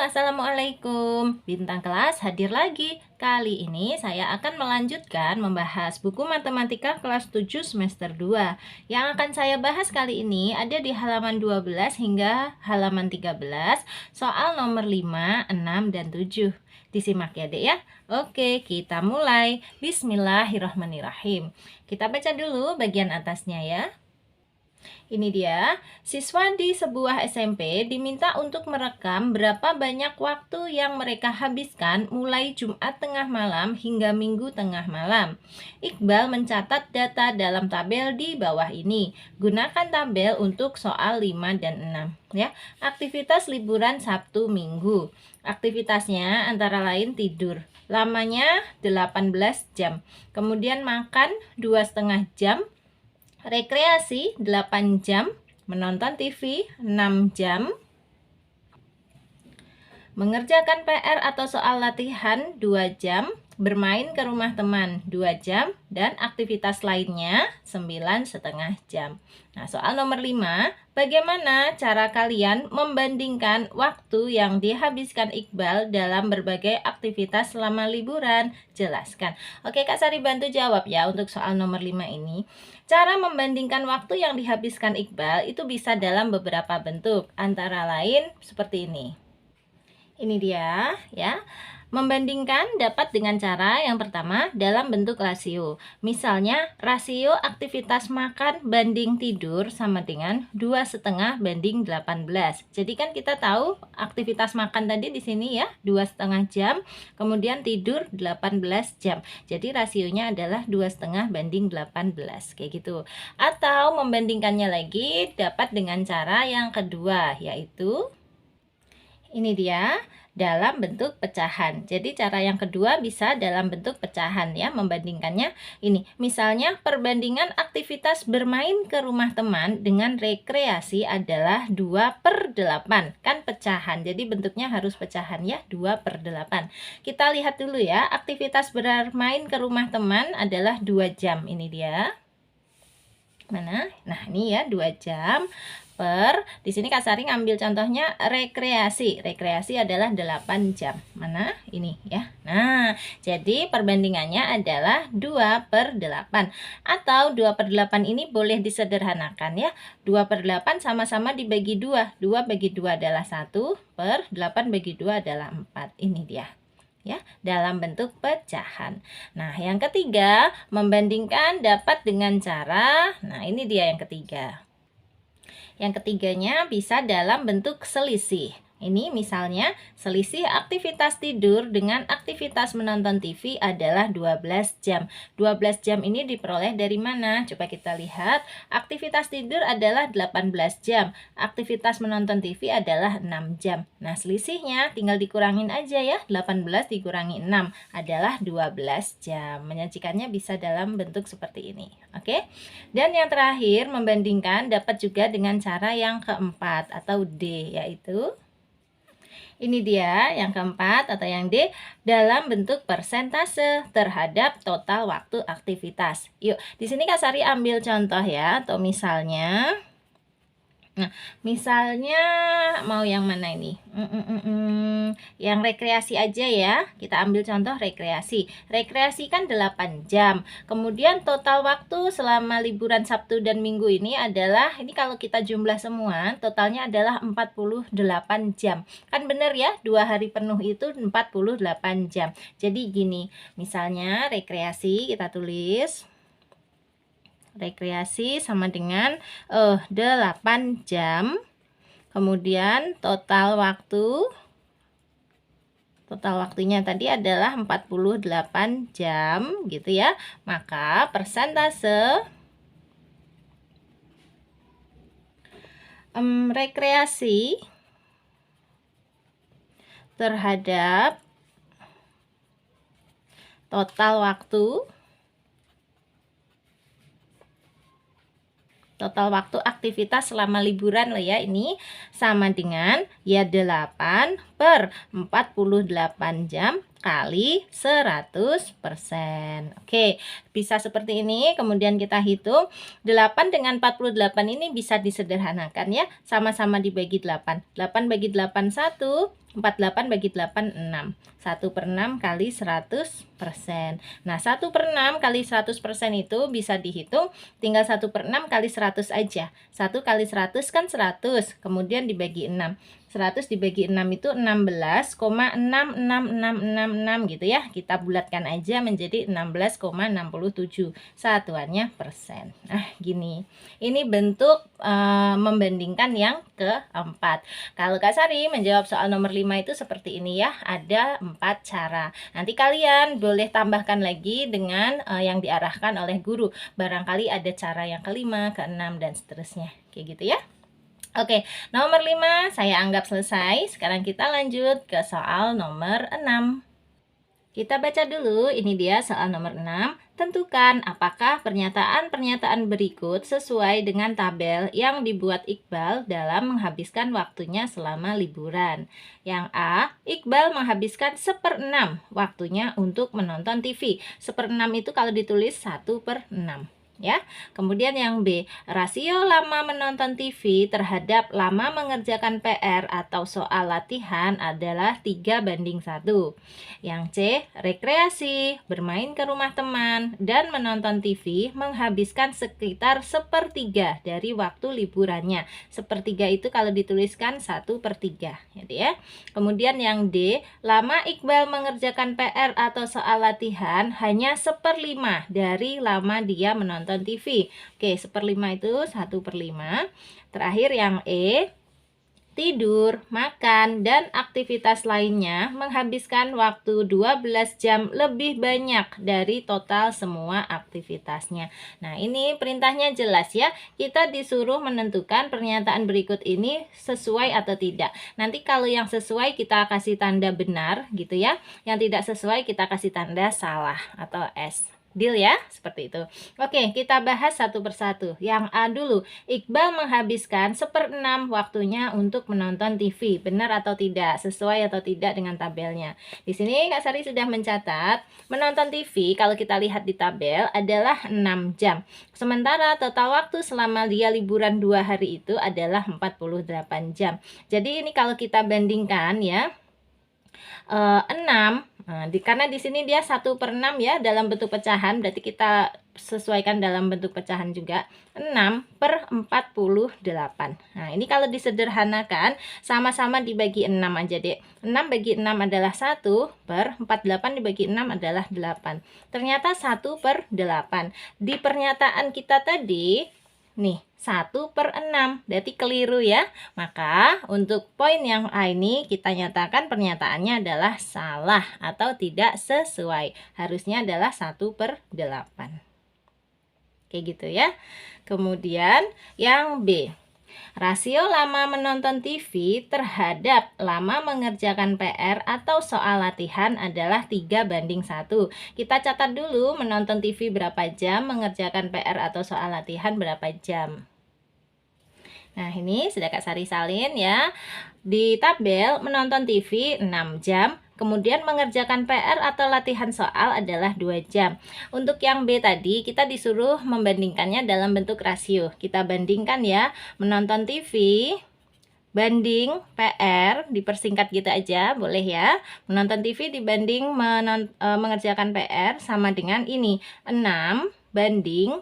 Assalamualaikum. Bintang kelas hadir lagi. Kali ini saya akan melanjutkan membahas buku matematika kelas 7 semester 2. Yang akan saya bahas kali ini ada di halaman 12 hingga halaman 13, soal nomor 5, 6, dan 7. Disimak ya, Dek ya. Oke, kita mulai. Bismillahirrahmanirrahim. Kita baca dulu bagian atasnya ya. Ini dia, siswa di sebuah SMP diminta untuk merekam berapa banyak waktu yang mereka habiskan mulai Jumat tengah malam hingga Minggu tengah malam. Iqbal mencatat data dalam tabel di bawah ini. Gunakan tabel untuk soal 5 dan 6. Ya, aktivitas liburan Sabtu Minggu. Aktivitasnya antara lain tidur. Lamanya 18 jam. Kemudian makan 2,5 jam. Rekreasi 8 jam, menonton TV 6 jam, mengerjakan PR atau soal latihan 2 jam, bermain ke rumah teman 2 jam, dan aktivitas lainnya 9,5 jam. Nah, soal nomor 5, bagaimana cara kalian membandingkan waktu yang dihabiskan Iqbal dalam berbagai aktivitas selama liburan? Jelaskan. Oke, Kak Sari bantu jawab ya untuk soal nomor 5 ini. Cara membandingkan waktu yang dihabiskan Iqbal itu bisa dalam beberapa bentuk, antara lain seperti ini. Ini dia ya. Membandingkan dapat dengan cara yang pertama dalam bentuk rasio. Misalnya rasio aktivitas makan banding tidur sama dengan 2,5 banding 18. Jadi kan kita tahu aktivitas makan tadi di sini ya 2,5 jam, kemudian tidur 18 jam. Jadi rasionya adalah 2,5 banding 18 kayak gitu. Atau membandingkannya lagi dapat dengan cara yang kedua, yaitu ini dia, dalam bentuk pecahan. Jadi cara yang kedua bisa dalam bentuk pecahan ya, membandingkannya ini. Misalnya perbandingan aktivitas bermain ke rumah teman dengan rekreasi adalah 2/8. Kan pecahan, jadi bentuknya harus pecahan ya, 2/8. Kita lihat dulu ya, aktivitas bermain ke rumah teman adalah 2 jam. Ini dia. Mana? Nah, ini ya 2 jam per, di sini Kak Sari ngambil contohnya rekreasi. Rekreasi adalah 8 jam. Mana? Ini ya. Nah, jadi perbandingannya adalah 2/8. Atau 2/8 ini boleh disederhanakan ya. 2/8 sama-sama dibagi 2. 2 bagi 2 adalah 1, per 8 bagi 2 adalah 4. Ini dia. Ya, dalam bentuk pecahan. Nah, yang ketiga, membandingkan dapat dengan cara, nah ini dia yang ketiga. Yang ketiganya bisa dalam bentuk selisih. Ini misalnya selisih aktivitas tidur dengan aktivitas menonton TV adalah 12 jam. 12 jam ini diperoleh dari mana? Coba kita lihat. Aktivitas tidur adalah 18 jam. Aktivitas menonton TV adalah 6 jam. Nah, selisihnya tinggal dikurangin aja ya. 18 dikurangi 6 adalah 12 jam. Menyajikannya bisa dalam bentuk seperti ini. Oke? Dan yang terakhir, membandingkan dapat juga dengan cara yang keempat atau D, yaitu ini dia yang keempat atau yang D, dalam bentuk persentase terhadap total waktu aktivitas. Yuk, di sini Kak Sari ambil contoh ya, atau misalnya, nah, misalnya mau yang mana ini? Yang rekreasi aja ya. Kita ambil contoh rekreasi. Rekreasi kan 8 jam. Kemudian total waktu selama liburan Sabtu dan Minggu ini adalah, ini kalau kita jumlah semua, totalnya adalah 48 jam. Kan bener ya, 2 hari penuh itu 48 jam. Jadi gini, misalnya rekreasi kita tulis. Rekreasi sama dengan 8 jam. Kemudian total waktunya tadi adalah 48 jam gitu ya. Maka persentase rekreasi terhadap total waktu aktivitas selama liburan lah ya, ini sama dengan ya 8/48 jam kali 100%. Oke, bisa seperti ini. Kemudian kita hitung 8 dengan 48 ini bisa disederhanakan ya. Sama-sama dibagi 8. 8 bagi 8 1, 48 bagi 8 6. 1/6 kali 100%. Nah, 1/6 kali 100% itu bisa dihitung tinggal 1/6 kali 100 aja. 1 kali 100 kan 100, kemudian dibagi 6. 100 dibagi 6 itu 16,66666 gitu ya. Kita bulatkan aja menjadi 16,67. Satuannya persen. Nah, gini. Ini bentuk membandingkan yang keempat. Kalau Kak Sari menjawab soal nomor 5 itu seperti ini ya. Ada 4 cara. Nanti kalian boleh tambahkan lagi dengan yang diarahkan oleh guru. Barangkali ada cara yang kelima, keenam, dan seterusnya. Kayak gitu ya. Oke, nomor 5 saya anggap selesai. Sekarang kita lanjut ke soal nomor 6. Kita baca dulu, ini dia soal nomor 6. Tentukan apakah pernyataan-pernyataan berikut sesuai dengan tabel yang dibuat Iqbal dalam menghabiskan waktunya selama liburan. Yang A, Iqbal menghabiskan 1/6 waktunya untuk menonton TV. 1/6 itu kalau ditulis 1/6. Ya, kemudian yang B, rasio lama menonton TV terhadap lama mengerjakan PR atau soal latihan adalah 3:1. Yang C, rekreasi, bermain ke rumah teman, dan menonton TV menghabiskan sekitar 1/3 dari waktu liburannya. 1/3 itu kalau dituliskan 1/3, gitu ya. Kemudian yang D, lama Iqbal mengerjakan PR atau soal latihan hanya 1/5 dari lama dia menonton TV. Oke, 1/5 itu 1/5. Terakhir yang E, tidur, makan, dan aktivitas lainnya menghabiskan waktu 12 jam lebih banyak dari total semua aktivitasnya. Nah, ini perintahnya jelas ya. Kita disuruh menentukan pernyataan berikut ini sesuai atau tidak. Nanti kalau yang sesuai kita kasih tanda benar gitu ya. Yang tidak sesuai kita kasih tanda salah atau S. Deal ya, seperti itu. Oke, kita bahas satu persatu. Yang A dulu, Iqbal menghabiskan 1/6 waktunya untuk menonton TV. Benar atau tidak? Sesuai atau tidak dengan tabelnya? Di sini Kak Sari sudah mencatat, menonton TV kalau kita lihat di tabel adalah 6 jam. Sementara total waktu selama dia liburan 2 hari itu adalah 48 jam. Jadi ini kalau kita bandingkan ya, 6 karena di sini dia 1/6 ya dalam bentuk pecahan, berarti kita sesuaikan dalam bentuk pecahan juga 6/48. Nah, ini kalau disederhanakan sama-sama dibagi 6 aja deh. 6 bagi 6 adalah 1/48 dibagi 6 adalah 8. Ternyata 1/8. Di pernyataan kita tadi nih 1/6, berarti keliru ya. Maka untuk poin yang A ini kita nyatakan pernyataannya adalah salah atau tidak sesuai. Harusnya adalah 1/8. Kayak gitu ya. Kemudian yang B, rasio lama menonton TV terhadap lama mengerjakan PR atau soal latihan adalah 3:1. Kita catat dulu menonton TV berapa jam, mengerjakan PR atau soal latihan berapa jam. Nah, ini sudah Kak Sari salin ya. Di tabel menonton TV 6 jam, kemudian mengerjakan PR atau latihan soal adalah 2 jam. Untuk yang B tadi, kita disuruh membandingkannya dalam bentuk rasio. Kita bandingkan ya, menonton TV banding PR, dipersingkat gitu aja, boleh ya. Menonton TV dibanding mengerjakan PR sama dengan ini, 6:2.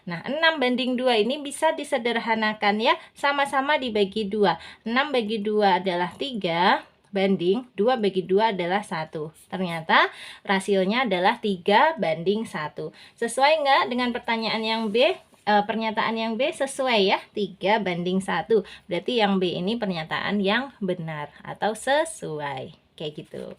Nah, 6:2 ini bisa disederhanakan ya, sama-sama dibagi 2. 6 bagi 2 adalah 3, banding 2 bagi 2 adalah 1. Ternyata rasionya adalah 3:1. Sesuai nggak dengan pertanyaan yang B? Pernyataan yang B sesuai ya, 3:1. Berarti yang B ini pernyataan yang benar atau sesuai. Kayak gitu.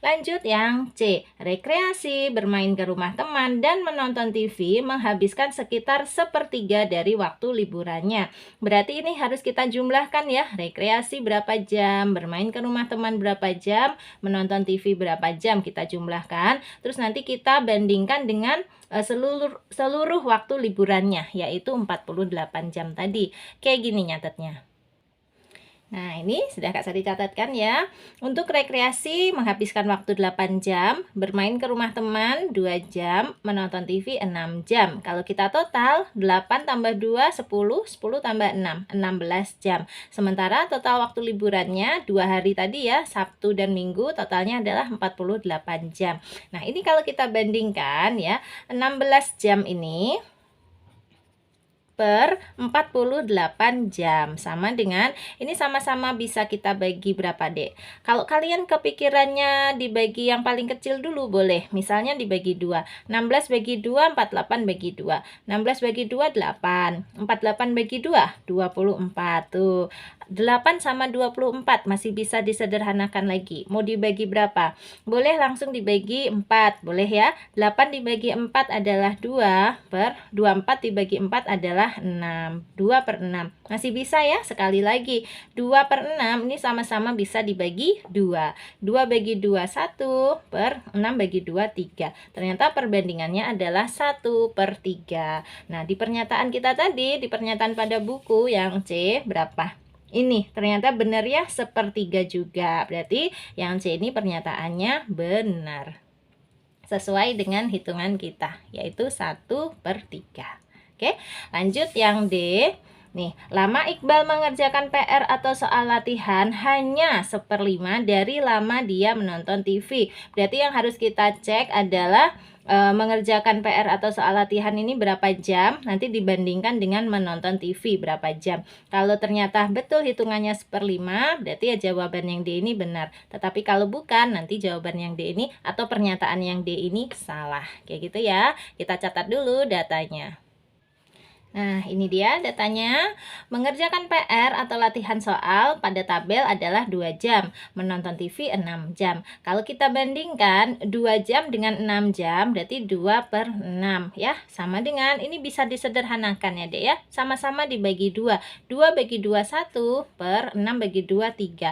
Lanjut yang C, rekreasi, bermain ke rumah teman, dan menonton TV menghabiskan sekitar 1/3 dari waktu liburannya. Berarti ini harus kita jumlahkan ya, rekreasi berapa jam, bermain ke rumah teman berapa jam, menonton TV berapa jam, kita jumlahkan. Terus nanti kita bandingkan dengan seluruh waktu liburannya, yaitu 48 jam tadi. Kayak gini nyatetnya. Nah, ini sudah Kak Sari catatkan ya. Untuk rekreasi menghabiskan waktu 8 jam, bermain ke rumah teman 2 jam, menonton TV 6 jam. Kalau kita total 8 tambah 2 10, 10 tambah 6, 16 jam. Sementara total waktu liburannya 2 hari tadi ya, Sabtu dan Minggu, totalnya adalah 48 jam. Nah, ini kalau kita bandingkan ya, 16 jam ini per 48 jam sama dengan ini sama-sama bisa kita bagi berapa dek. Kalau kalian kepikirannya dibagi yang paling kecil dulu boleh, misalnya dibagi 2, 16 bagi 2, 48 bagi 2, 16 bagi 2, 8, 48 bagi 2, 24 tuh. 8 sama 24 masih bisa disederhanakan lagi. Mau dibagi berapa? Boleh langsung dibagi 4, boleh ya. 8 dibagi 4 adalah 2 per 24 dibagi 4 adalah 6, 2 per 6 masih bisa ya. Sekali lagi 2 per 6 ini sama-sama bisa dibagi 2, 2 bagi 2 1 per 6 bagi 2 3. Ternyata perbandingannya adalah 1 per 3. Nah, di pernyataan kita tadi, di pernyataan pada buku yang C berapa? Ini ternyata benar ya, sepertiga juga. Berarti yang C ini pernyataannya benar sesuai dengan hitungan kita, yaitu 1 per 3. Oke, lanjut yang D. Nih, lama Iqbal mengerjakan PR atau soal latihan hanya 1/5 dari lama dia menonton TV. Berarti yang harus kita cek adalah mengerjakan PR atau soal latihan ini berapa jam, nanti dibandingkan dengan menonton TV berapa jam. Kalau ternyata betul hitungannya 1/5, berarti ya jawaban yang D ini benar. Tetapi kalau bukan, nanti jawaban yang D ini atau pernyataan yang D ini salah. Kayak gitu ya. Kita catat dulu datanya. Nah, ini dia datanya. Mengerjakan PR atau latihan soal pada tabel adalah 2 jam, menonton TV 6 jam. Kalau kita bandingkan 2 jam dengan 6 jam, berarti 2 per 6 ya. Sama dengan, ini bisa disederhanakan ya dek ya. Sama-sama dibagi 2. 2 bagi 2 1 per 6 bagi 2 3.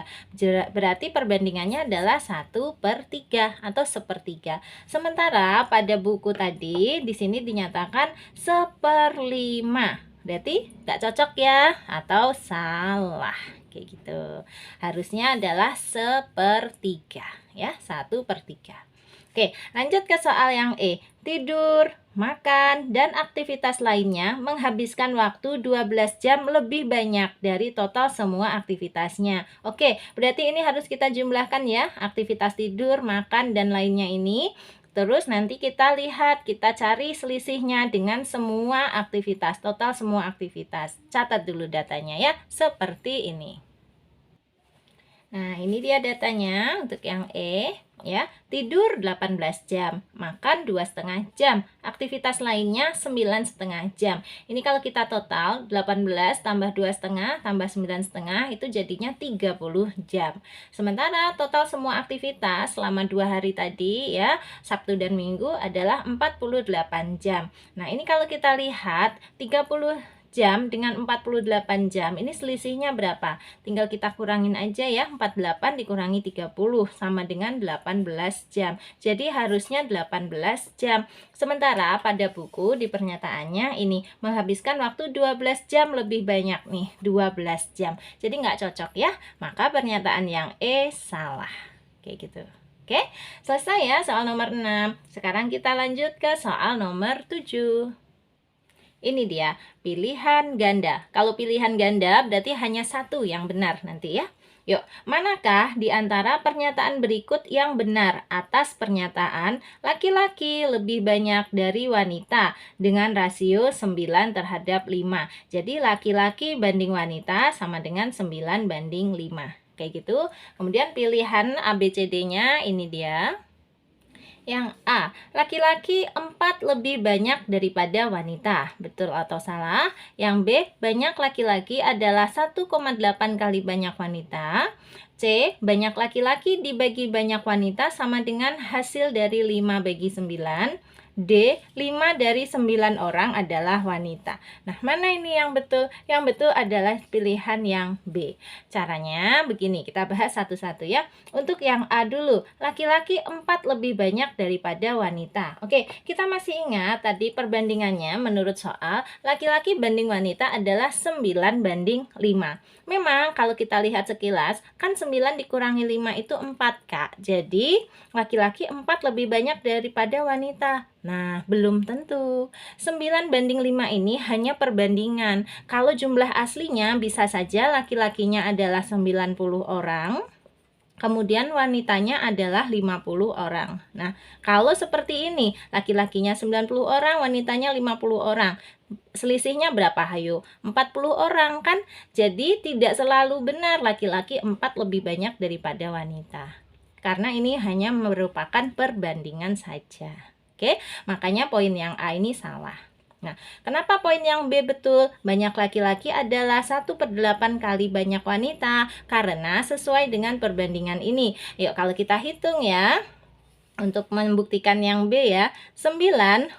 Berarti perbandingannya adalah 1 per 3 atau 1/3. Sementara pada buku tadi, di sini dinyatakan 1/5. Berarti nggak cocok ya, atau salah kayak gitu. Harusnya adalah 1/3 ya, 1/3. Oke, lanjut ke soal yang E. Tidur, makan, dan aktivitas lainnya menghabiskan waktu 12 jam lebih banyak dari total semua aktivitasnya. Oke, berarti ini harus kita jumlahkan ya, aktivitas tidur, makan, dan lainnya ini. Terus nanti kita lihat, kita cari selisihnya dengan semua aktivitas, total semua aktivitas. Catat dulu datanya ya, seperti ini. Nah, ini dia datanya untuk yang E ya. Tidur 18 jam, makan 2,5 jam, aktivitas lainnya 9,5 jam. Ini kalau kita total 18 tambah 2,5 tambah 9,5 itu jadinya 30 jam. Sementara total semua aktivitas selama 2 hari tadi ya, Sabtu dan Minggu adalah 48 jam. Nah, ini kalau kita lihat 30 jam dengan 48 jam ini selisihnya berapa? Tinggal kita kurangin aja ya, 48 dikurangi 30 sama dengan 18 jam. Jadi harusnya 18 jam. Sementara pada buku di pernyataannya ini menghabiskan waktu 12 jam lebih banyak nih, 12 jam. Jadi nggak cocok ya. Maka pernyataan yang E salah. Kayak gitu. Oke, selesai ya soal nomor 6. Sekarang kita lanjut ke soal nomor 7. Ini dia, pilihan ganda. Kalau pilihan ganda berarti hanya satu yang benar nanti ya. Yuk, manakah di antara pernyataan berikut yang benar atas pernyataan laki-laki lebih banyak dari wanita dengan rasio 9/5. Jadi laki-laki banding wanita sama dengan 9/5. Kayak gitu. Kemudian pilihan ABCD-nya ini dia. Yang A, laki-laki 4 lebih banyak daripada wanita. Betul atau salah? Yang B, banyak laki-laki adalah 1,8 kali banyak wanita. C, banyak laki-laki dibagi banyak wanita sama dengan hasil dari 5/9. D, 5 dari 9 orang adalah wanita. Nah, mana ini yang betul? Yang betul adalah pilihan yang B. Caranya begini, kita bahas satu-satu ya. Untuk yang A dulu, laki-laki 4 lebih banyak daripada wanita. Oke, kita masih ingat tadi perbandingannya menurut soal, laki-laki banding wanita adalah 9 banding 5. Memang kalau kita lihat sekilas, kan 9 dikurangi 5 itu 4, Kak. Jadi, laki-laki 4 lebih banyak daripada wanita. Nah, belum tentu. 9 banding 5 ini hanya perbandingan. Kalau jumlah aslinya bisa saja laki-lakinya adalah 90 orang, kemudian wanitanya adalah 50 orang. Nah, kalau seperti ini, laki-lakinya 90 orang, wanitanya 50 orang. Selisihnya berapa, hayo? 40 orang kan? Jadi tidak selalu benar laki-laki 4 lebih banyak daripada wanita. Karena ini hanya merupakan perbandingan saja. Oke, makanya poin yang A ini salah. Nah, kenapa poin yang B betul? Banyak laki-laki adalah 1/8 kali banyak wanita. Karena sesuai dengan perbandingan ini. Yuk, kalau kita hitung ya. Untuk membuktikan yang B ya. 9/5.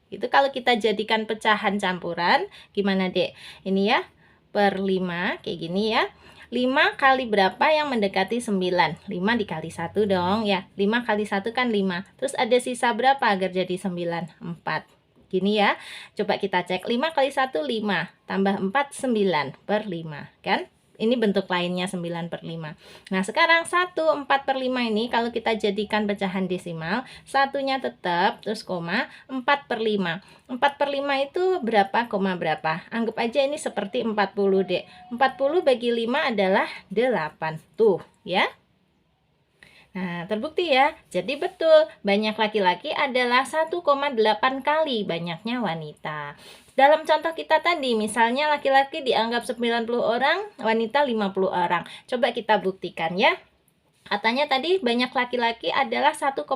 Itu kalau kita jadikan pecahan campuran. Gimana, Dek? Ini ya. Per 5. Kayak gini ya. 5 kali berapa yang mendekati 9? 5 dikali 1 dong ya. 5 kali 1 kan 5. Terus ada sisa berapa agar jadi 9? 4. Gini ya. Coba kita cek. 5 kali 1 5. Tambah 4 9/5. Kan? Ini bentuk lainnya 9/5. Nah, sekarang 1/4/5 ini kalau kita jadikan pecahan desimal, satunya tetap, terus koma, 4/5. 4/5 itu berapa, koma berapa? Anggap aja ini seperti 40, Dek. 40 bagi 5 adalah 8. Tuh, ya. Nah, terbukti ya. Jadi betul, banyak laki-laki adalah 1,8 kali banyaknya wanita. Dalam contoh kita tadi, misalnya laki-laki dianggap 90 orang, wanita 50 orang. Coba kita buktikan ya. Katanya tadi banyak laki-laki adalah 1,8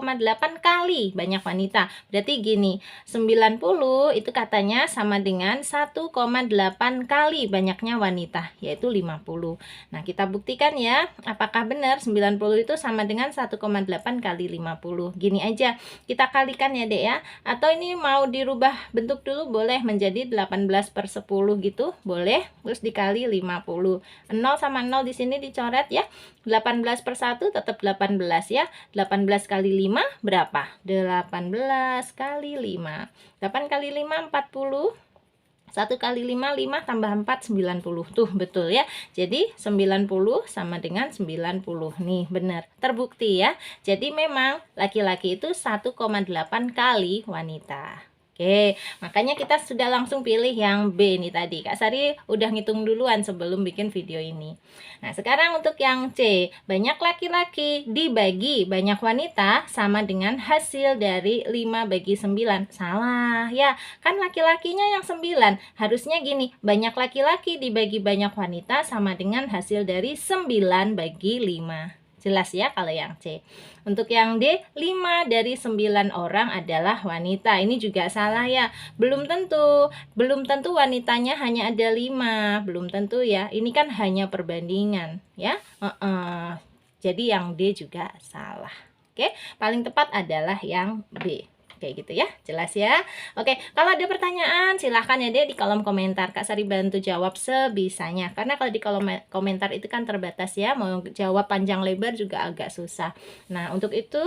kali banyak wanita. Berarti gini, 90 itu katanya sama dengan 1,8 kali banyaknya wanita, yaitu 50. Nah, kita buktikan ya, apakah benar 90 itu sama dengan 1,8 kali 50. Gini aja, kita kalikan ya, Dek ya. Atau ini mau dirubah bentuk dulu, boleh menjadi 18/10 gitu, boleh. Terus dikali 50. 0 sama 0 di sini dicoret ya. 18/1 tetap 18 ya. 18 kali 5 berapa? 18 kali 5. 8 kali 5 40. 1 kali 5 5 tambah 4 90. Tuh betul ya. Jadi 90 sama dengan 90. Nih benar. Terbukti ya. Jadi memang laki-laki itu 1,8 kali wanita. Oke, makanya kita sudah langsung pilih yang B nih tadi. Kak Sari udah ngitung duluan sebelum bikin video ini. Nah, sekarang untuk yang C. Banyak laki-laki dibagi banyak wanita sama dengan hasil dari 5 bagi 9. Salah ya, kan laki-lakinya yang 9. Harusnya gini, banyak laki-laki dibagi banyak wanita sama dengan hasil dari 9 bagi 5. Jelas ya kalau yang C. Untuk yang D, 5 dari 9 orang adalah wanita. Ini juga salah ya. Belum tentu wanitanya hanya ada 5. Belum tentu ya. Ini kan hanya perbandingan ya. Jadi yang D juga salah. Oke, paling tepat adalah yang B. Kayak gitu ya, jelas ya. Oke, kalau ada pertanyaan silahkan ya deh di kolom komentar. Kak Sari bantu jawab sebisanya. Karena kalau di kolom komentar itu kan terbatas ya. Mau jawab panjang lebar juga agak susah. Nah, untuk itu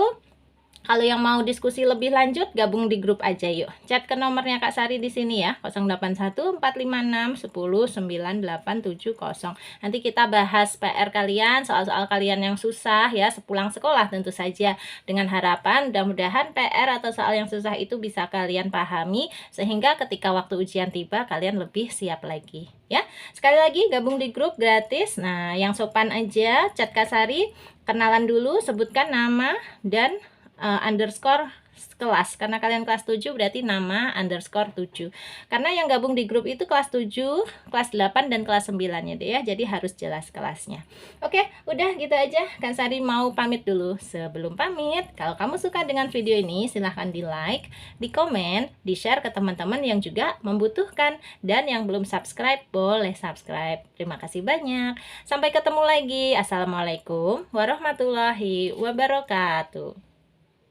kalau yang mau diskusi lebih lanjut, gabung di grup aja yuk. Chat ke nomornya Kak Sari di sini ya, 081456109870. Nanti kita bahas PR kalian, soal-soal kalian yang susah ya, sepulang sekolah tentu saja. Dengan harapan mudah-mudahan PR atau soal yang susah itu bisa kalian pahami, sehingga ketika waktu ujian tiba, kalian lebih siap lagi. Ya, sekali lagi gabung di grup gratis. Nah, yang sopan aja, chat Kak Sari, kenalan dulu, sebutkan nama dan underscore kelas, karena kalian kelas 7 berarti nama underscore 7. Karena yang gabung di grup itu kelas 7, kelas 8 dan kelas 9 ya deh ya. Jadi harus jelas kelasnya. Oke, udah gitu aja. Kak Sari mau pamit dulu. Sebelum pamit, kalau kamu suka dengan video ini silahkan di like, di komen, di share ke teman-teman yang juga membutuhkan, dan yang belum subscribe boleh subscribe. Terima kasih banyak. Sampai ketemu lagi. Assalamualaikum warahmatullahi wabarakatuh.